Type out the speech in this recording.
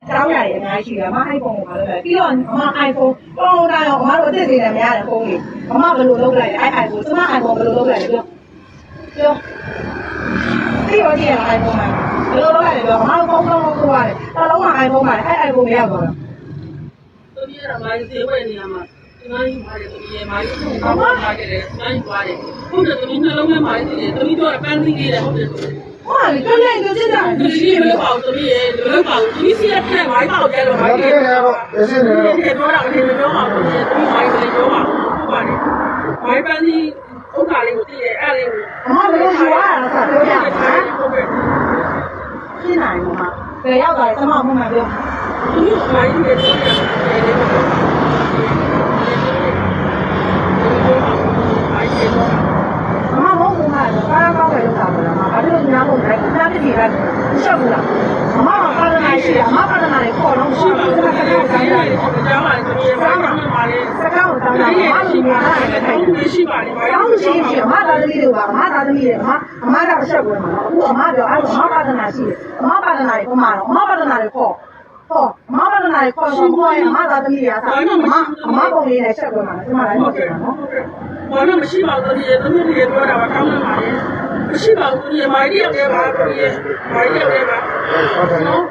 တောင်းရတယ်အများကြီးရှိတယ်အမ iPhone ကိုမလုပ်လိုက်ပြီးတော့အမ iPhone ပုံတိုင်းအောင်အမတို့အစ်စ်သေးတယ်မရတယ်ဖုန်းကြီးအမဘယ်လိုလုပ်လိုက်လဲ iPhone ကျမ iPhone ဘယ်လိုလုပ်လိုက်လဲပြောသိရောကြည့်ရ iPhone မှာဘယ်လိုလုပ်လိုက်လဲပြောအမတို့ဖုန်းလုံးကိုရတယ်တလုံးမှာ iPhone မှာအဲ့ iPhone မရောက်တော့ဘူးသူကြီးကမိုင်းသေးဝဲနေရမှာဒီမိုင်းမှာတယ်သူကြီးမိုင်းကိုကောင်းလာကြတယ်မိုင်းသွားတယ်ဟုတ်တယ်သူကြီးနှလုံးထဲမိုင်းသေးတယ်သူကြီးတော့ပန်းသီးလေးတယ်ဟုတ်တယ်ဟုတ်တယ်ကလေးတို့စစ်တာသူကြီးမလို့အောင်သူကြီးရဲ့မလို့အောင်သူကြီးစီးတဲ့ထဲမိုင်းပေါက်ကြတော့မိုင်းတယ်ဟုတ်တယ်ပြောတာမင်းမပြောပါဘူးသူကြီးမိုင်းတယ်ပြောပါဟုတ်ပါတယ်မိုင်းပန်းသီးဥစ္စာလေးကိုသိတယ်အဲ့လေးကိုအမဘယ်လိုပြောရလဲဆိုတော့ပြောရမှာရှင်းနိုင်မှာဘယ်ရောက်သွားလဲကျမမှမပြောသူကြီးမိုင်းတယ်ပြောတယ်အမဘုံကကားကောင်းတယ်လို့သာပြောတာဘာဖြစ်လို့ညာဘုံလဲကြားပြည့်ရတယ်ရှောက်ဘူးလားအမကပါဒနာရှိတယ်အမပါဒနာလေးခေါ်တော့ရှိဘူးဒါကလည်းတိုင်းတယ်ကြားပါလေဒီမှာပါလေစကားကိုတောင်းတာအမလူများတာလည်းတိုင်ရှိပါလိမ့်မယ်တောင်းရှိပြီအမသားသမီးတွေကအမသားသမီးတွေအမကအဆက်ဝင်မှာအခုအမပြောအဲ့အမပါဒနာရှိတယ်အမပါဒနာလေးကိုမှတော့အမပါဒနာလေးခေါ်အမပါဒနာလေးခေါ်တော့ခေါ်ရင်အမသားသမီးတွေကစားအမပုံလေးနဲ့ဆက်ဝင်မှာကျမလည်းမပြောဘူးနော်ဘာလို့မရှိပါဘူးဒီသမီးတွေပြောတာကကောင်းနေပါလေမရှိပါဘူးဒီမိုင်းတယောက်တည်းပါဒီမိုင်းတယောက်တည်းပါဟုတ်တယ်နော်